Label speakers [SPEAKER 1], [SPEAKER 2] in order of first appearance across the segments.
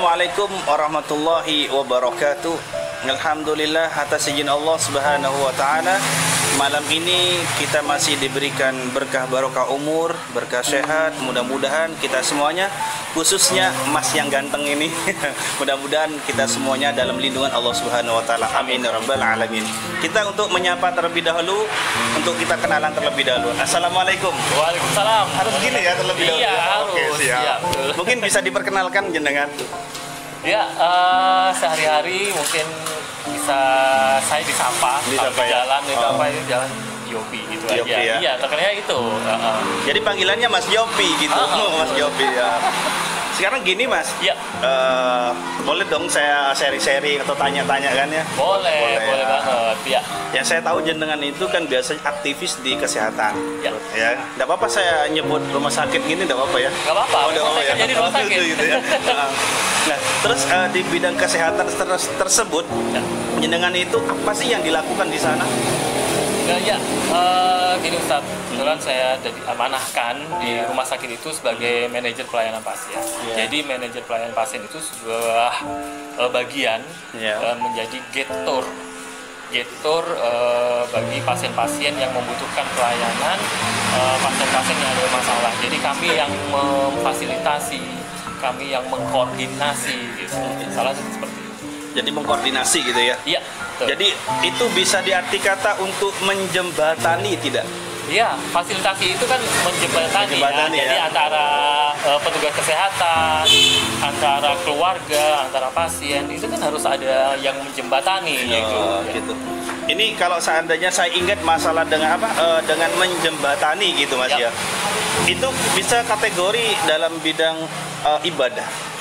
[SPEAKER 1] Assalamualaikum warahmatullahi wabarakatuh. Alhamdulillah atas izin Allah Subhanahu wa taala, malam ini kita masih diberikan berkah barokah umur, berkah sehat. Mudah-mudahan kita semuanya, khususnya Mas yang ganteng ini, mudah-mudahan kita semuanya dalam lindungan Allah Subhanahu wa taala. Amin ya rabbal alamin. Kita untuk menyapa terlebih dahulu, untuk kita kenalan terlebih dahulu. Assalamualaikum.
[SPEAKER 2] Waalaikumsalam.
[SPEAKER 1] Harus gini ya terlebih dahulu.
[SPEAKER 2] Iya, harus.
[SPEAKER 1] Oke, siap.
[SPEAKER 2] Iya.
[SPEAKER 1] Mungkin bisa diperkenalkan jenengan.
[SPEAKER 2] Ya, sehari-hari mungkin bisa saya disapa
[SPEAKER 1] Ya?
[SPEAKER 2] jalan itu apa itu jalan Yopi gitu
[SPEAKER 1] Yopi,
[SPEAKER 2] aja.
[SPEAKER 1] ya?
[SPEAKER 2] Iya, terkenalnya itu.
[SPEAKER 1] Jadi panggilannya Mas Yopi gitu. Mas Yopi ya. Sekarang gini Mas,
[SPEAKER 2] Iya.
[SPEAKER 1] boleh dong saya sharing-sharing atau tanya-tanya kan ya?
[SPEAKER 2] Boleh
[SPEAKER 1] ya.
[SPEAKER 2] banget. Ya.
[SPEAKER 1] Yang saya tahu jenengan itu kan biasanya aktivis di kesehatan.
[SPEAKER 2] Ya.
[SPEAKER 1] Ya, nggak apa-apa saya nyebut rumah sakit gini, nggak apa-apa ya?
[SPEAKER 2] Nggak apa-apa.
[SPEAKER 1] Oh, nggak apa-apa ya?
[SPEAKER 2] Jadi rumah sakit.
[SPEAKER 1] Gitu ya. Nah, terus di bidang kesehatan tersebut,
[SPEAKER 2] Ya.
[SPEAKER 1] jenengan itu apa sih yang dilakukan di sana?
[SPEAKER 2] Gini Ustaz, kebetulan saya diamanahkan di rumah sakit itu sebagai manajer pelayanan pasien.
[SPEAKER 1] Yeah.
[SPEAKER 2] Jadi manajer pelayanan pasien itu sebuah bagian menjadi getor bagi pasien-pasien yang membutuhkan pelayanan, pasien-pasien yang ada masalah. Jadi kami yang memfasilitasi, kami yang mengkoordinasi gitu. Salah satu seperti itu.
[SPEAKER 1] Jadi mengkoordinasi gitu ya?
[SPEAKER 2] Iya.
[SPEAKER 1] Jadi itu bisa diarti kata untuk menjembatani tidak?
[SPEAKER 2] Iya, fasilitasi itu kan menjembatani ya. Jadi antara petugas kesehatan, antara keluarga, antara pasien itu kan harus ada yang menjembatani
[SPEAKER 1] gitu. Ini kalau seandainya saya ingat masalah dengan apa? Dengan menjembatani gitu Mas ya. Itu bisa kategori dalam bidang ibadah.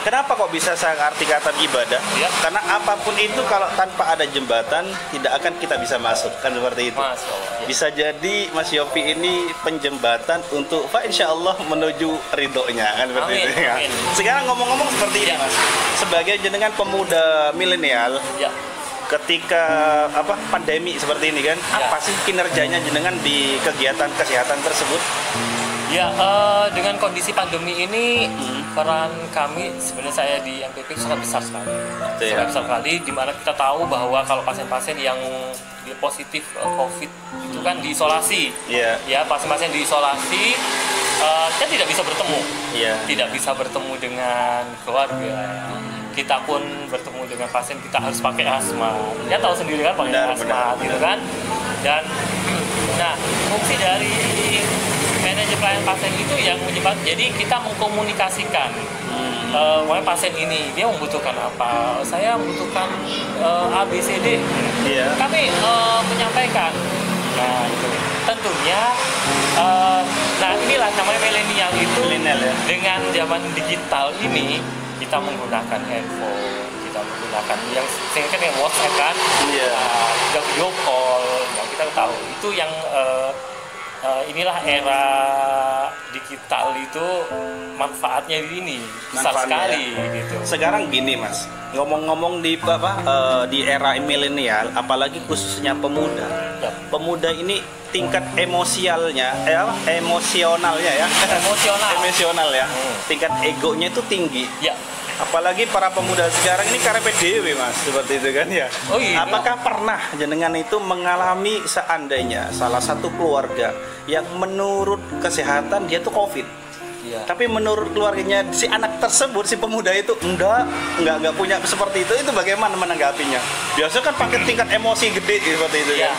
[SPEAKER 1] Kenapa kok bisa saya artikan ibadah? Ya. Karena apapun itu kalau tanpa ada jembatan tidak akan kita bisa masuk, kan seperti itu. Bisa jadi Mas Yopi ini penjembatan untuk insya Allah menuju ridhonya, kan seperti itu. Ya. Sekarang ngomong-ngomong seperti ini Mas, sebagai jenengan pemuda milenial, ketika pandemi seperti ini kan, apa sih kinerjanya jenengan di kegiatan kesehatan tersebut?
[SPEAKER 2] Ya, dengan kondisi pandemi ini peran kami sebenarnya saya di MPP sangat besar sekali. Sangat besar sekali, di mana kita tahu bahwa kalau pasien-pasien yang positif COVID itu kan diisolasi. Ya, pasien-pasien diisolasi kan tidak bisa bertemu. Tidak bisa bertemu dengan keluarga. Kita pun bertemu dengan pasien, kita harus pakai asma. Ya tahu sendiri kan pakai asma gitu kan. Dan nah, fungsi dari manajer pelayanan pasien itu yang menyebabkan, jadi kita mengkomunikasikan pasien ini dia membutuhkan apa, saya membutuhkan ABCD. Kami menyampaikan. Nah itu tentunya nah inilah namanya milenial itu. Dengan zaman digital ini kita menggunakan handphone, kita menggunakan yang sehingga kan yang WhatsApp kan, kita video call, yang kita tahu itu yang inilah era digital itu manfaatnya ini besar sekali gitu.
[SPEAKER 1] Sekarang gini Mas, ngomong-ngomong di era milenial, apalagi khususnya pemuda. Pemuda ini tingkat emosionalnya emosional ya. Tingkat egonya itu tinggi. Apalagi para pemuda sekarang ini karepe dhewe Mas, seperti itu kan ya. Apakah pernah jenengan itu mengalami seandainya salah satu keluarga yang menurut kesehatan dia tuh COVID, tapi menurut keluarganya si anak tersebut, si pemuda itu enggak punya seperti itu bagaimana menanggapinya? Biasanya kan pakai tingkat emosi gede seperti itu kan.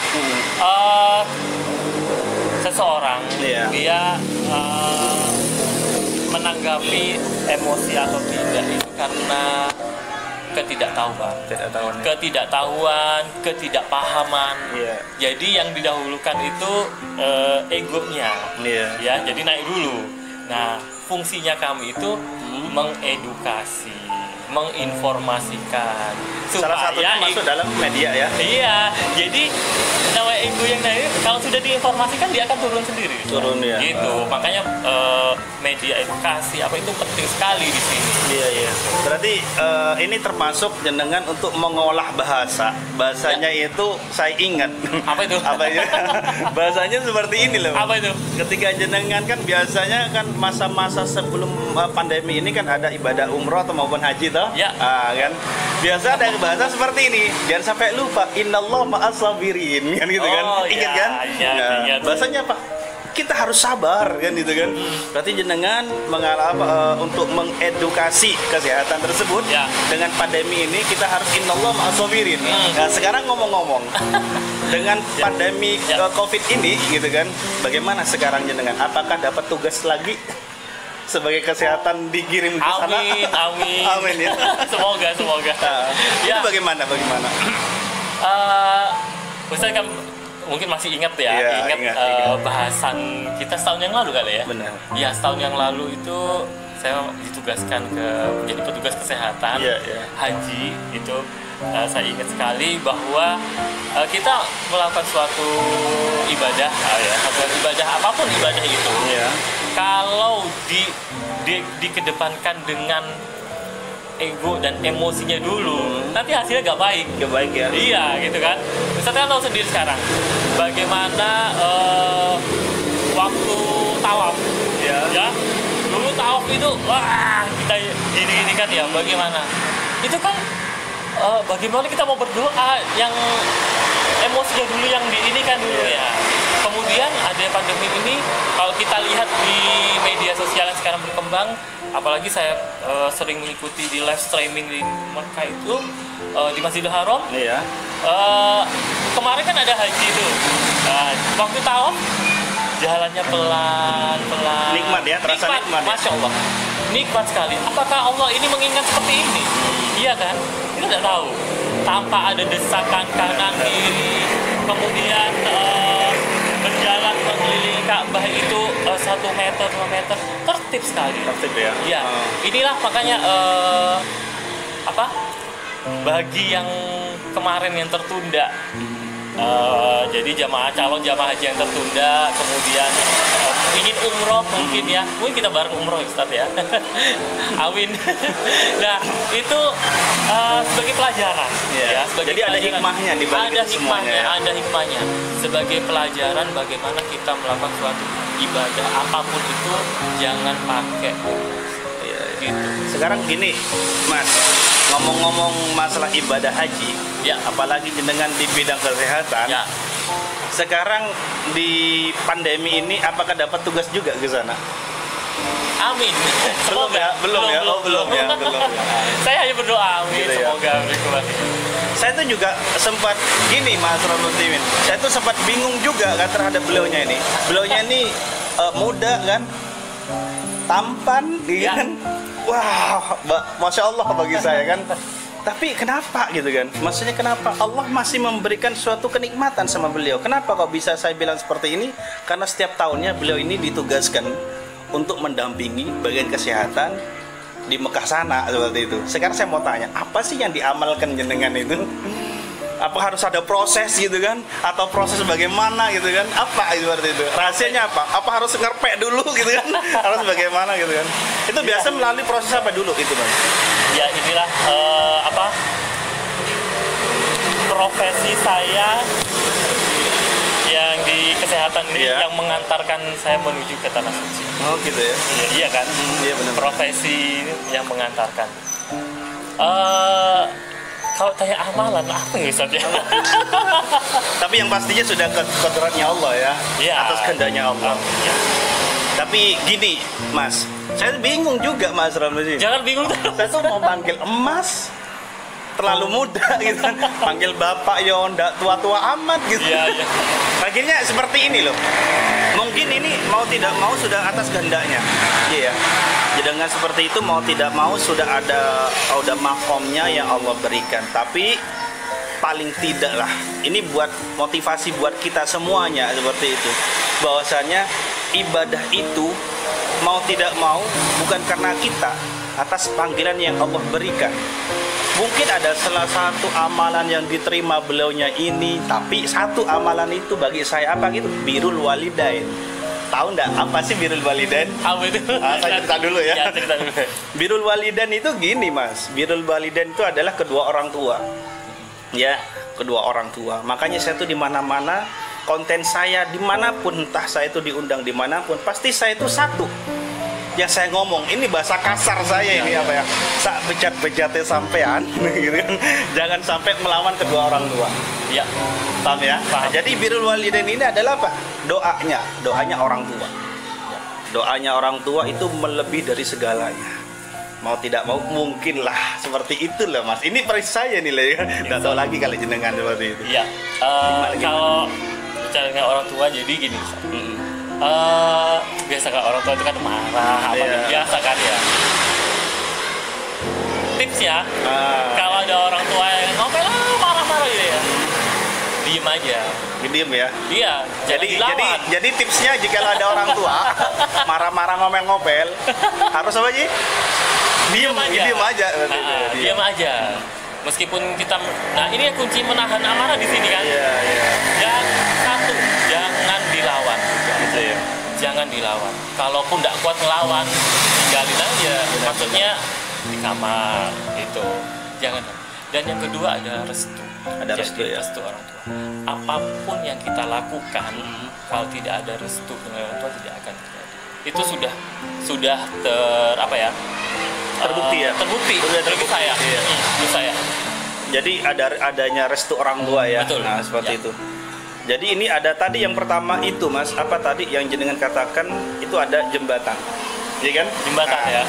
[SPEAKER 2] Seseorang dia menanggapi emosi atau tidak itu karena ketidaktahuan, ketidakpahaman. Jadi yang didahulukan itu egonya, ya. Jadi naik dulu. Nah, fungsinya kami itu mengedukasi, menginformasikan.
[SPEAKER 1] Salah satunya masuk dalam media ya.
[SPEAKER 2] Iya, jadi nama ego yang naik kalau sudah diinformasikan dia akan turun sendiri.
[SPEAKER 1] Turun ya.
[SPEAKER 2] Gitu, makanya media edukasi apa itu penting sekali di sini.
[SPEAKER 1] Iya. Berarti ini termasuk jenengan untuk mengolah bahasanya itu saya ingat.
[SPEAKER 2] Apa itu?
[SPEAKER 1] Bahasanya seperti ini loh.
[SPEAKER 2] Apa itu?
[SPEAKER 1] Ketika jenengan kan biasanya kan masa-masa sebelum pandemi ini kan ada ibadah umroh atau maupun haji gitu.
[SPEAKER 2] Ya.
[SPEAKER 1] Kan biasa ada bahasa seperti ini, jangan sampai lupa innallaha ma'as sabirin kan gitu kan. Ingat kan?
[SPEAKER 2] Ingat.
[SPEAKER 1] Bahasanya apa? Kita harus sabar kan gitu kan. Berarti jenengan untuk mengedukasi kesehatan tersebut dengan pandemi ini kita harus innallaha ma'as sabirin. Nah, sekarang ngomong-ngomong dengan pandemi Covid ini gitu kan, bagaimana sekarang jenengan? Apakah dapat tugas lagi sebagai kesehatan dikirim ke sana? Amin ya.
[SPEAKER 2] Semoga.
[SPEAKER 1] Itu bagaimana?
[SPEAKER 2] Ustaz kan mungkin masih ingat ya, ingat bahasan kita setahun yang lalu kali ya.
[SPEAKER 1] Benar.
[SPEAKER 2] Ya, setahun yang lalu itu saya ditugaskan menjadi petugas kesehatan haji itu. Saya ingat sekali bahwa kita melakukan suatu ibadah, ibadah apapun ibadah itu. Kalau dikedepankan dengan ego dan emosinya dulu, nanti hasilnya gak baik ya. Iya, gitu kan. Misalnya tahu sendiri sekarang bagaimana waktu tawaf, ya. Dulu tawaf itu, kita ini kan ya, bagaimana? Itu kan bagaimana kita mau berdoa yang emosinya dulu yang diinikan dulu ya. Kemudian ada pandemi ini, kalau kita lihat di media sosial yang sekarang berkembang, apalagi saya sering mengikuti di live streaming di Mekah itu, di Masjidil Haram. Kemarin kan ada haji itu. Waktu tawaf jalannya pelan-pelan.
[SPEAKER 1] Nikmat ya, terasa nikmat.
[SPEAKER 2] Masya Allah, nikmat sekali. Apakah Allah ini mengingat seperti ini? Iya kan? Kita tidak tahu. Tanpa ada desakan kanan kiri, kemudian berjalan mengelilingi Ka'bah itu 1 meter, 2 meter, tertib sekali.
[SPEAKER 1] Tertib ya.
[SPEAKER 2] Iya. Inilah makanya bagi yang kemarin yang tertunda. Jadi calon jamaah haji yang tertunda, kemudian ingin umroh mungkin kita bareng umroh Ustaz ya. Amin. Nah, itu sebagai pelajaran
[SPEAKER 1] Jadi ada hikmahnya di balik itu semuanya.
[SPEAKER 2] Ada hikmahnya sebagai pelajaran bagaimana kita melakukan suatu ibadah apapun itu jangan pakai gitu.
[SPEAKER 1] Sekarang gini Mas, ngomong-ngomong masalah ibadah haji, apalagi jenengan di bidang kesehatan, sekarang di pandemi ini apakah dapat tugas juga ke sana?
[SPEAKER 2] Amin.
[SPEAKER 1] Belum ya.
[SPEAKER 2] Saya hanya berdoa, amin.
[SPEAKER 1] Gitu
[SPEAKER 2] semoga berkembang.
[SPEAKER 1] Saya tuh juga sempat gini Mas Ronuddin, saya tuh sempat bingung juga kan terhadap beliaunya ini. Beliaunya ini muda kan, tampan, kan? Wah, Masya Allah bagi saya kan. Tapi kenapa gitu kan? Maksudnya kenapa Allah masih memberikan suatu kenikmatan sama beliau? Kenapa kok bisa saya bilang seperti ini? Karena setiap tahunnya beliau ini ditugaskan untuk mendampingi bagian kesehatan di Mekah sana seperti itu. Sekarang saya mau tanya, apa sih yang diamalkan jenengan itu? Apa harus ada proses gitu kan? Atau proses bagaimana gitu kan? Apa seperti itu? Rahasianya apa? Apa harus ngerpek dulu gitu kan? Harus bagaimana gitu kan? Itu biasa melalui proses apa dulu itu Bang?
[SPEAKER 2] Ya inilah profesi saya yang di kesehatan ini yang mengantarkan saya menuju ke tanah suci.
[SPEAKER 1] Oh gitu ya?
[SPEAKER 2] Iya kan?
[SPEAKER 1] Iya benar.
[SPEAKER 2] Profesi yang mengantarkan. Kalau tanya amalan apa ya Ustaz ya?
[SPEAKER 1] Tapi yang pastinya sudah kodratnya Allah ya, atas kehendaknya Allah. Tapi gini Mas, saya bingung juga Mas Ramzi.
[SPEAKER 2] Jangan bingung.
[SPEAKER 1] Saya tuh mau panggil emas, terlalu muda gitu kan. Panggil bapak ya ndak tua-tua amat gitu. Akhirnya seperti ini loh. Mungkin ini mau tidak mau sudah atas kehendaknya. Iya. Dengan seperti itu mau tidak mau sudah ada makomnya yang Allah berikan. Tapi paling tidak lah ini buat motivasi buat kita semuanya seperti itu. Bahwasanya ibadah itu mau tidak mau bukan karena kita, atas panggilan yang Allah berikan. Mungkin ada salah satu amalan yang diterima beliaunya ini, tapi satu amalan itu bagi saya apa gitu? Birrul walidain. Tahu enggak apa sih birrul walidain?
[SPEAKER 2] Apa itu?
[SPEAKER 1] Saya cerita dulu ya.
[SPEAKER 2] Cerita dulu.
[SPEAKER 1] Birrul walidain itu gini Mas, birrul walidain itu adalah kedua orang tua. Ya, kedua orang tua. Makanya saya tuh di mana-mana konten saya dimanapun, entah saya itu diundang dimanapun, pasti saya itu satu ya saya ngomong ini bahasa kasar saya ini apa ya, sak bejat-bejatnya sampean gitu kan, jangan sampai melawan kedua orang tua.
[SPEAKER 2] Ya.
[SPEAKER 1] Paham ya?
[SPEAKER 2] Paham.
[SPEAKER 1] Nah, jadi birrul walidain ini adalah apa? Doanya orang tua. Doanya orang tua itu melebihi dari segalanya. Mau tidak mau mungkinlah seperti itulah Mas. Ini persis saya nih lah ya. Nggak tahu lagi kalau jenengan seperti itu.
[SPEAKER 2] Iya. Kalau bicara dengan orang tua jadi gini. Biasa kan orang tua itu kan marah apa gitu. Biasa kan ya. Tipsnya kalau ada orang tua yang ngomel marah-marah gitu ya, diem aja.
[SPEAKER 1] Diem ya.
[SPEAKER 2] Iya.
[SPEAKER 1] Jadi tipsnya jika ada orang tua marah-marah ngomel-ngomel harus apa sih? Diem aja.
[SPEAKER 2] Diem aja. Meskipun kita, nah ini kunci menahan amarah di sini kan.
[SPEAKER 1] Iya.
[SPEAKER 2] Dan satu, jangan dilawan.
[SPEAKER 1] Gitu ya.
[SPEAKER 2] Jangan dilawan. Kalaupun tidak kuat ngelawan, tinggalin aja. Maksudnya di kamar gitu. Jangan. Dan yang kedua ada restu.
[SPEAKER 1] Ada restu ya.
[SPEAKER 2] Restu orang tua. Apapun yang kita lakukan, kalau tidak ada restu dengan orang tua tidak akan terjadi. Itu sudah terbukti ya. Terbukti. Bagi saya.
[SPEAKER 1] Iya.
[SPEAKER 2] Bagi saya.
[SPEAKER 1] Jadi adanya restu orang tua ya.
[SPEAKER 2] Betul.
[SPEAKER 1] Nah, seperti itu. Jadi ini ada tadi yang pertama itu Mas, apa tadi yang jenengan katakan itu ada jembatan. Iya kan?
[SPEAKER 2] Jembatan ya.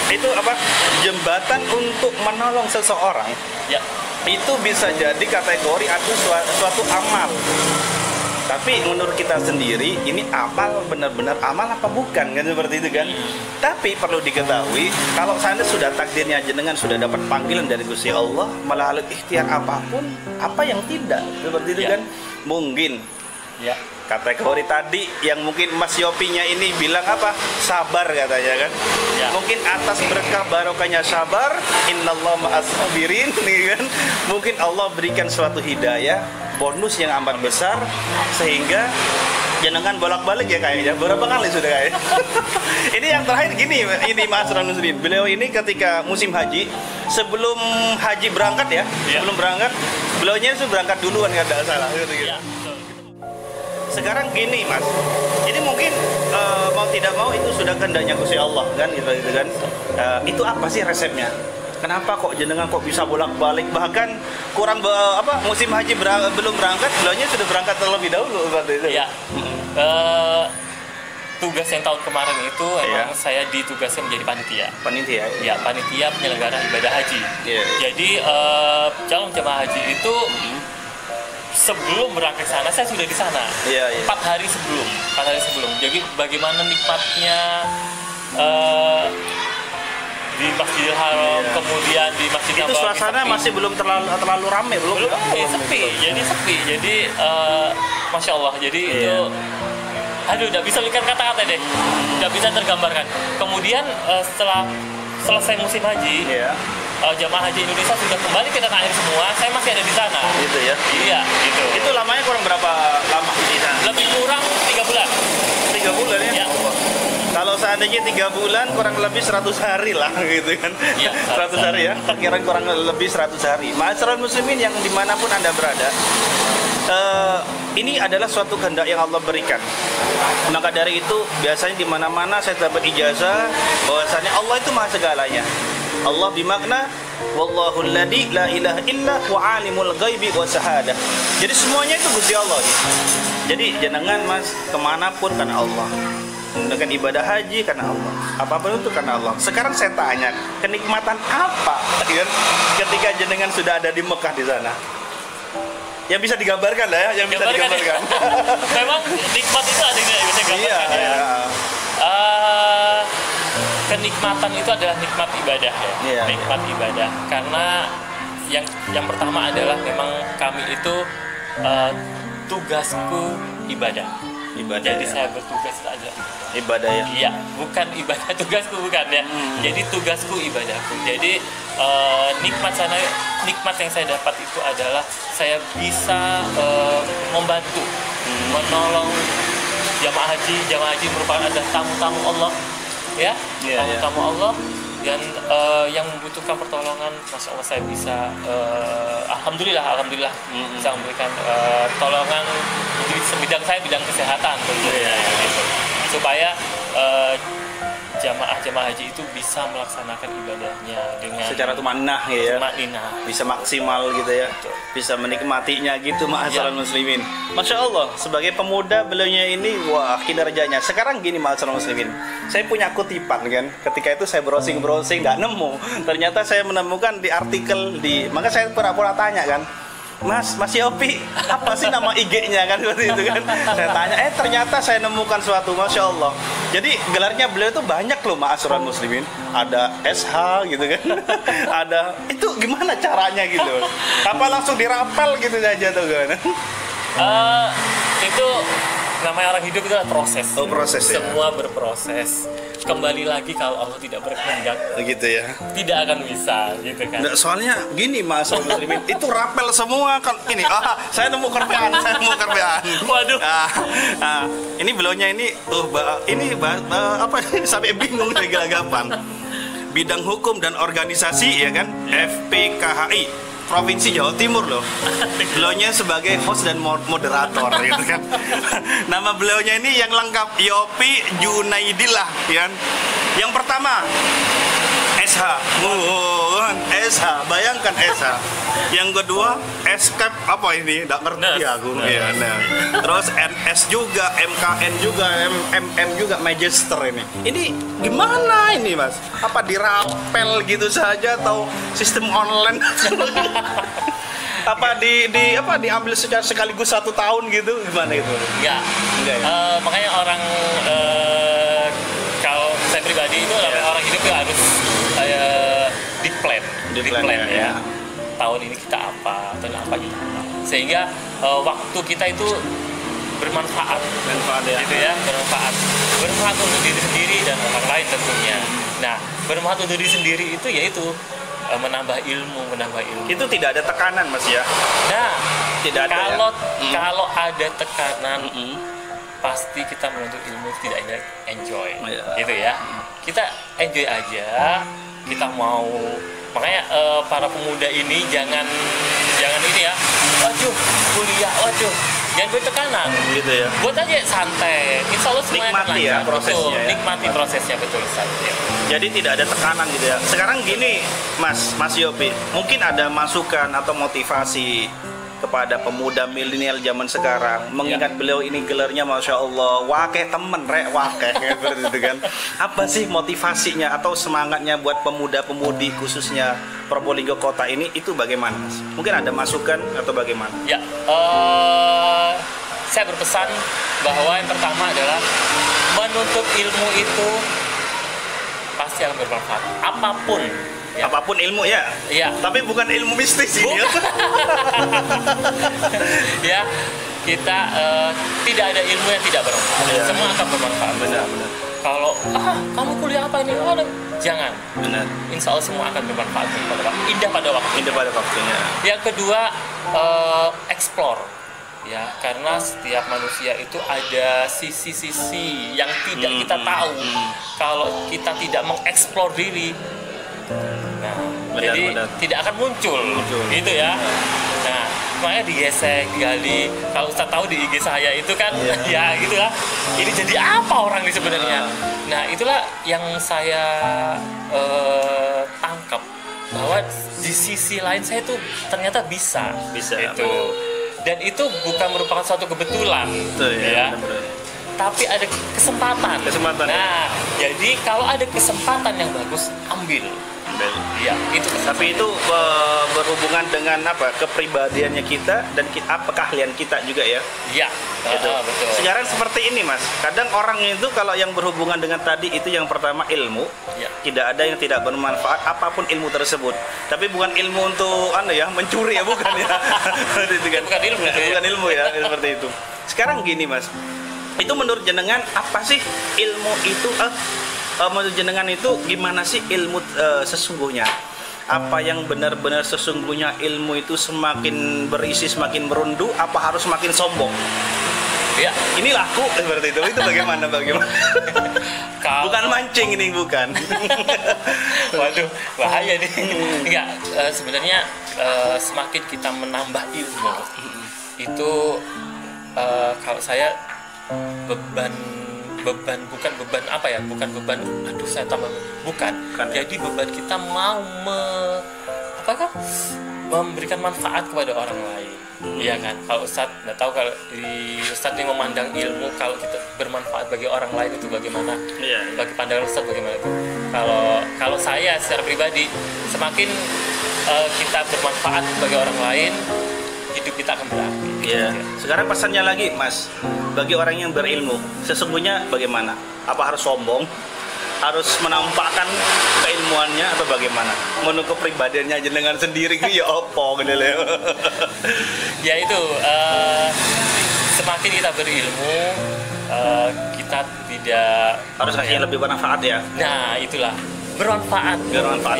[SPEAKER 1] Itu apa? Jembatan untuk menolong seseorang.
[SPEAKER 2] Ya.
[SPEAKER 1] Itu bisa jadi kategori atau suatu amal. Tapi menurut kita sendiri ini amal benar-benar amal apa bukan kan seperti itu kan? Tapi perlu diketahui kalau Anda sudah takdirnya jenengan sudah dapat panggilan dari Gusti Allah melalui ikhtiar apapun, apa yang tidak seperti itu kan? Mungkin
[SPEAKER 2] Ya.
[SPEAKER 1] kategori tadi yang mungkin Mas Yopinya ini bilang apa? Sabar katanya kan?
[SPEAKER 2] Ya.
[SPEAKER 1] Mungkin atas berkah barokahnya sabar, innallaha ma'as sabirin nih kan? Mungkin Allah berikan suatu hidayah, bonus yang amat besar sehingga jenengan bolak-balik ya kayaknya. Berapa kali sudah kayak? Ini yang terakhir gini, ini Mas Muslim. Beliau ini ketika musim haji, sebelum haji berangkat ya, sebelum berangkat, beliaunya itu berangkat duluan nggak ada salah gitu.
[SPEAKER 2] Ya.
[SPEAKER 1] Sekarang gini Mas, ini mungkin mau tidak mau itu sudah kehendaknya Gusti Allah kan, gitu kan. Itu apa sih resepnya? Kenapa kok jenengan kok bisa bolak-balik bahkan kurang musim haji belum berangkat, beliaunya sudah berangkat terlebih dahulu seperti itu.
[SPEAKER 2] Iya. Tugas yang tahun kemarin itu emang saya ditugaskan menjadi panitia.
[SPEAKER 1] Panitia.
[SPEAKER 2] Ya, panitia penyelenggara ibadah haji.
[SPEAKER 1] Iya.
[SPEAKER 2] Jadi calon jemaah haji itu sebelum berangkat sana saya sudah di sana. 4 hari sebelum. Jadi bagaimana nikmatnya di Masjidil Haram, kemudian di Masjid
[SPEAKER 1] Nabawi. Itu suasana masih belum terlalu ramai, belum
[SPEAKER 2] sepi. Jadi Masya Allah. Jadi itu aduh, nggak bisa berikan kata-kata deh, nggak bisa tergambarkan. Kemudian setelah selesai musim haji, jamaah haji Indonesia sudah kembali ke tanah air semua. Saya masih ada di sana.
[SPEAKER 1] Gitu ya?
[SPEAKER 2] Iya, gitu.
[SPEAKER 1] Itu lamanya kurang berapa lama di sana?
[SPEAKER 2] Lebih kurang 3 bulan.
[SPEAKER 1] 3 bulan ya?
[SPEAKER 2] Ya.
[SPEAKER 1] Kalau seandainya 3 bulan kurang lebih 100 hari lah gitu kan.
[SPEAKER 2] Ya,
[SPEAKER 1] 100 hari ya, perkiraan kurang lebih 100 hari. Ma'asyiral muslimin yang dimanapun Anda berada, ini adalah suatu kehendak yang Allah berikan. Maka dari itu biasanya di mana-mana saya dapat ijazah bahwasanya Allah itu maha segalanya. Allah bimakna wallahu alladzi la ilaha illa wa alimul ghaibi wa syahadah. Jadi semuanya itu Gusti Allah. Jadi jenengan Mas kemanapun karena Allah. Dengan ibadah haji karena Allah, apapun itu karena Allah. Sekarang saya tanya, kenikmatan apa ketika jenengan sudah ada di Mekah di sana? Yang bisa digambarkan lah ya, yang bisa digambarkan.
[SPEAKER 2] Memang nikmat itu ada yang bisa digambarkan kenikmatan itu adalah nikmat ibadah ya. Nikmat ibadah. Karena yang pertama adalah memang kami itu tugasku ibadah. Jadi saya bertugas itu adalah
[SPEAKER 1] ibadah ya.
[SPEAKER 2] Iya, bukan ibadah tugasku bukan ya. Jadi tugasku ibadahku. Jadi nikmat yang saya dapat itu adalah saya bisa membantu, menolong jamaah haji merupakan adalah tamu-tamu Allah, ya, tamu-tamu Allah dan yang membutuhkan pertolongan, masya Allah saya bisa, alhamdulillah bisa memberikan pertolongan di bidang saya, bidang kesehatan tentunya, gitu. Supaya jamaah haji itu bisa melaksanakan ibadahnya dengan
[SPEAKER 1] secara tumanah ya, bisa maksimal gitu ya, bisa menikmatinya gitu ma'asyiral muslimin. Masya Allah, sebagai pemuda beliaunya ini, wah kinerjanya. Sekarang gini ma'asyiral muslimin, saya punya kutipan kan, ketika itu saya browsing nggak nemu, ternyata saya menemukan di artikel maka saya pura-pura tanya kan, Mas Yopi, apa sih nama IG-nya kan seperti itu kan? Saya tanya, ternyata saya nemukan suatu, Masya Allah. Jadi gelarnya beliau itu banyak loh ma'asyiral muslimin. Ada SH gitu kan, ada itu gimana caranya gitu? Apa langsung dirapel gitu saja tuh kan?
[SPEAKER 2] Itu namanya orang hidup itu adalah proses.
[SPEAKER 1] Oh, proses ya.
[SPEAKER 2] Semua berproses. Kembali lagi kalau Allah tidak berkehendak,
[SPEAKER 1] begitu ya,
[SPEAKER 2] tidak akan bisa gitu kan.
[SPEAKER 1] Nggak, soalnya gini ma'asyiral muslimin, itu rapel semua kan. Ini saya nemu kerpean. Waduh. Ini belaunya ini apa sampai bingung dari gelagapan. Bidang hukum dan organisasi ya kan, FPKHI Provinsi Jawa Timur loh. Beliaunya sebagai host dan moderator gitu kan. Nama beliaunya ini yang lengkap Yopi Junaidillah ya kan. Yang pertama SH. SH, bayangkan SH. Yang kedua escape apa ini? Nggak ngerti aku. Ya, nah. Terus NS juga, MKN juga, MM juga, Magister ini. Ini gimana ini Mas? Apa dirapel gitu saja atau sistem online? Apa diambil secara sekaligus 1 tahun gitu gimana itu?
[SPEAKER 2] Enggak ya? Makanya orang kalau saya pribadi itu orang hidup itu harus di plan ya. Tahun ini kita apa, tahun apa gitu. Sehingga waktu kita itu bermanfaat ya. Gitu ya, bermanfaat untuk diri sendiri dan orang lain tentunya. Nah, bermanfaat untuk diri sendiri itu yaitu menambah ilmu.
[SPEAKER 1] Itu tidak ada tekanan Mas ya?
[SPEAKER 2] Nah,
[SPEAKER 1] tidak ada.
[SPEAKER 2] Kalau ada tekanan, pasti kita menuntut ilmu tidak enjoy, gitu ya. Kita enjoy aja, kita mau. Makanya para pemuda ini jangan ini ya, kuliah, jangan buat tekanan,
[SPEAKER 1] gitu ya.
[SPEAKER 2] Buat aja santai, insya Allah semuanya
[SPEAKER 1] nikmati ya prosesnya.
[SPEAKER 2] Nikmati prosesnya betul saja.
[SPEAKER 1] Jadi tidak ada tekanan gitu ya. Sekarang gini, Mas Yopi, mungkin ada masukan atau motivasi kepada pemuda milenial zaman sekarang, mengingat beliau ini gelarnya Masya Allah wakeh temen seperti itu kan. Apa sih motivasinya atau semangatnya buat pemuda-pemudi khususnya Probolinggo kota ini itu bagaimana Mas? Mungkin ada masukan atau bagaimana?
[SPEAKER 2] Ya, saya berpesan bahwa yang pertama adalah menuntut ilmu itu pasti akan bermanfaat apapun. Ya.
[SPEAKER 1] Apapun ilmu ya.
[SPEAKER 2] Iya.
[SPEAKER 1] Tapi bukan ilmu mistis ini.
[SPEAKER 2] Ya, kita tidak ada ilmu yang tidak bermanfaat. Ya. Semua akan bermanfaat.
[SPEAKER 1] Benar.
[SPEAKER 2] Kalau kamu kuliah apa ini? Jangan.
[SPEAKER 1] Benar.
[SPEAKER 2] Insya Allah semua akan bermanfaat indah pada waktunya. Yang kedua, explore. Ya, karena setiap manusia itu ada sisi-sisi yang tidak kita tahu. Kalau kita tidak mengeksplor diri, benar. Tidak akan muncul. Gitu ya. Nah, makanya digesek, digali. Kalau Ustaz tahu di IG saya itu kan, ya gitulah. Ini jadi apa orang ini sebenarnya? Nah, itulah yang saya tangkap bahwa di sisi lain saya itu ternyata bisa itu. Dan itu bukan merupakan suatu kebetulan, ya. Tapi ada kesempatan. Nah, jadi kalau ada kesempatan yang bagus, ambil. Ya, itu.
[SPEAKER 1] Tapi itu berhubungan dengan apa? Kepribadiannya kita dan keahlian kita juga ya.
[SPEAKER 2] Iya,
[SPEAKER 1] gitu.
[SPEAKER 2] Betul.
[SPEAKER 1] Sekarang seperti ini Mas. Kadang orang itu kalau yang berhubungan dengan tadi itu yang pertama ilmu. Ya. Tidak ada yang tidak bermanfaat apapun ilmu tersebut. Tapi bukan ilmu untuk mencuri ya, bukan ya. Itu kan
[SPEAKER 2] bukan ilmu.
[SPEAKER 1] Bukan ilmu ya, seperti itu. Sekarang gini Mas. Itu menurut jenengan apa sih ilmu itu? Menurut jenengan itu gimana sih ilmu sesungguhnya? Apa yang benar-benar sesungguhnya ilmu itu semakin berisi, semakin merundu, apa harus semakin sombong?
[SPEAKER 2] Ya,
[SPEAKER 1] ini laku seperti itu. Itu bagaimana? Bukan mancing ini, bukan.
[SPEAKER 2] Waduh, bahaya nih. Enggak, sebenarnya semakin kita menambah ilmu itu kalau saya beban beban, bukan beban apa ya, bukan beban aduh saya tambah, bukan
[SPEAKER 1] ya.
[SPEAKER 2] Jadi beban kita mau memberikan manfaat kepada orang lain. Iya kan, kalau Ustadz nggak tahu, kalau di Ustadz yang memandang ilmu, kalau kita bermanfaat bagi orang lain itu bagaimana? Bagi pandangan Ustadz bagaimana itu? Kalau saya secara pribadi, semakin kita bermanfaat bagi orang lain, hidup kita akan berarti.
[SPEAKER 1] Iya. Sekarang pesannya lagi, Mas, bagi orang yang berilmu, sesungguhnya bagaimana? Apa harus sombong? Harus menampakkan keilmuannya atau bagaimana? Menurut kepribadiannya jenengan sendiri ya opo gitu loh.
[SPEAKER 2] Ya itu, semakin kita berilmu, kita tidak
[SPEAKER 1] harus kasih yang lebih bermanfaat ya.
[SPEAKER 2] Nah, itulah bermanfaat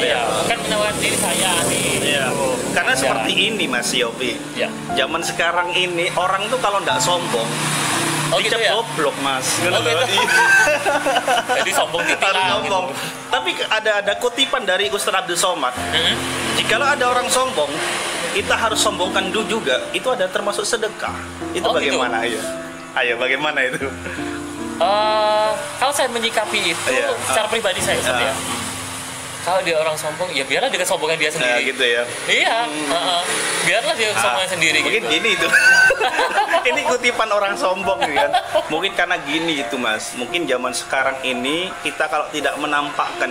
[SPEAKER 1] ya.
[SPEAKER 2] Bukan menawarkan diri saya nih.
[SPEAKER 1] Iya. Karena seperti ini Mas Yopi.
[SPEAKER 2] Ya.
[SPEAKER 1] Zaman sekarang ini orang tuh kalau nggak sombong dicap
[SPEAKER 2] gitu ya?
[SPEAKER 1] goblok Mas.
[SPEAKER 2] Gitu. Jadi sombong
[SPEAKER 1] harus sombong.
[SPEAKER 2] Gitu.
[SPEAKER 1] Tapi ada kutipan dari Ustaz Abdul Somad. Jikalau ada orang sombong, kita harus sombongkan dulu juga. Itu ada termasuk sedekah. Itu bagaimana
[SPEAKER 2] gitu?
[SPEAKER 1] Ayo bagaimana itu?
[SPEAKER 2] Kalau saya menyikapi itu secara pribadi saya ya. Kalau dia orang sombong, ya biarlah dia kesombongan dia sendiri.
[SPEAKER 1] Gitu ya.
[SPEAKER 2] Iya, biarlah dia kesombongan sendiri.
[SPEAKER 1] Mungkin gitu. Gini itu. Ini kutipan orang sombong kan. Mungkin karena gini itu Mas. Mungkin zaman sekarang ini kita kalau tidak menampakkan,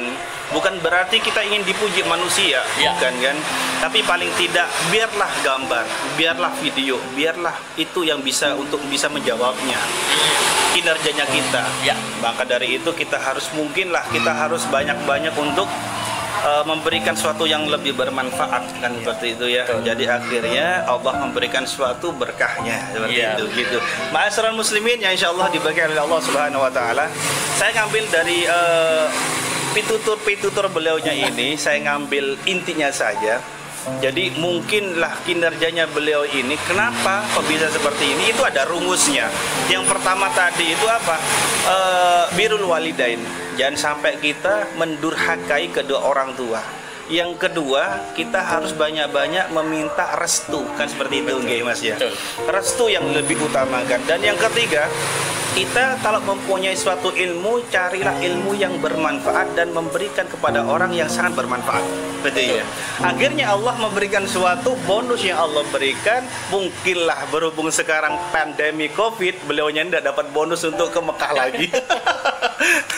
[SPEAKER 1] bukan berarti kita ingin dipuji manusia, bukan kan? Tapi paling tidak biarlah gambar, biarlah video, biarlah itu yang bisa untuk bisa menjawabnya kinerjanya kita. Maka dari itu kita harus kita harus banyak-banyak untuk memberikan sesuatu yang lebih bermanfaat kan seperti itu ya. Jadi akhirnya Allah memberikan suatu berkahnya seperti itu gitu. Ma'asyiral muslimin yang insyaallah diberkahi oleh Allah Subhanahu wa taala. Saya ngambil dari pitutur beliaunya ini, saya ngambil intinya saja. Jadi mungkinlah kinerjanya beliau ini, kenapa kok bisa seperti ini? Itu ada rumusnya. Yang pertama tadi itu apa? Birrul walidain. Jangan sampai kita mendurhakai kedua orang tua. Yang kedua, kita harus banyak-banyak meminta restu, kan seperti itu nggih Mas ya. Restu yang lebih utamakan. Dan yang ketiga, kita kalau mempunyai suatu ilmu, carilah ilmu yang bermanfaat dan memberikan kepada orang yang sangat bermanfaat. Betul ya. Akhirnya Allah memberikan suatu bonus yang Allah berikan. Mungkinlah berhubung sekarang pandemi Covid, beliaunya tidak dapat bonus untuk ke Mekah lagi.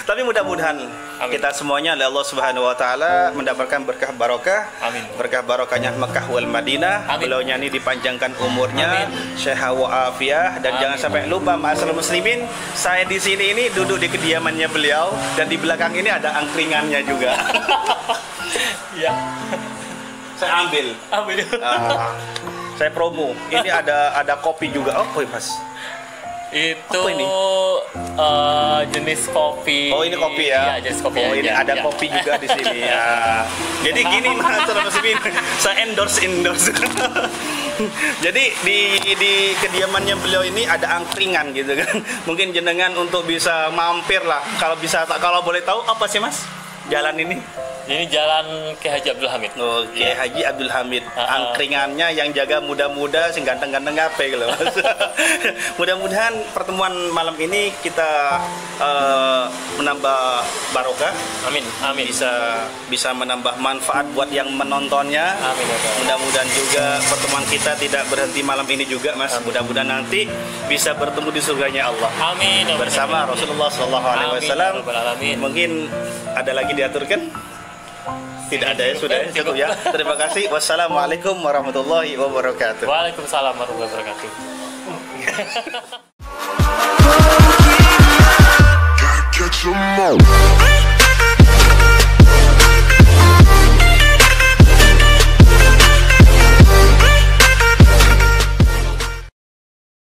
[SPEAKER 1] Tapi mudah-mudahan kita semuanya oleh Allah Subhanahu wa taala mendapatkan berkah barokah. Berkah barokahnya Mekah wal Madinah. Beliaunya ini dipanjangkan umurnya, sehat wa afiah, dan jangan sampai lupa ma'asyiral muslimin, saya di sini ini duduk di kediamannya beliau dan di belakang ini ada angkringannya juga.
[SPEAKER 2] Iya.
[SPEAKER 1] Saya ambil. Saya promo. Ini ada kopi juga. Oh, Mas.
[SPEAKER 2] Itu jenis kopi.
[SPEAKER 1] Oh, ini kopi ya.
[SPEAKER 2] Iya, jenis kopi.
[SPEAKER 1] Oh, ini ada kopi juga di sini ya. Jadi gini Mas, saya endorse. Jadi di kediamannya beliau ini ada angkringan gitu kan. Mungkin jenengan untuk bisa mampir lah. Kalau boleh tahu apa sih Mas? Jalan ini?
[SPEAKER 2] Ini Jalan Kiai Haji Abdul Hamid.
[SPEAKER 1] Oh, Kiai Haji Abdul Hamid. Angkringannya yang jaga muda-muda, sing ganteng-ganteng gape gitu. Mudah-mudahan pertemuan malam ini kita menambah barokah.
[SPEAKER 2] Amin.
[SPEAKER 1] Bisa menambah manfaat buat yang menontonnya.
[SPEAKER 2] Amin.
[SPEAKER 1] Mudah-mudahan juga pertemuan kita tidak berhenti malam ini juga, Mas. Mudah-mudahan nanti bisa bertemu di surganya Allah.
[SPEAKER 2] Amin.
[SPEAKER 1] Bersama Rasulullah Sallallahu Alaihi Wasallam. Mungkin ada lagi diaturkan? Tidak ada ya, sudah ya, cukup ya. Terima kasih. Wassalamualaikum warahmatullahi wabarakatuh.
[SPEAKER 2] Waalaikumsalam warahmatullahi wabarakatuh.
[SPEAKER 3] Catch 'em all.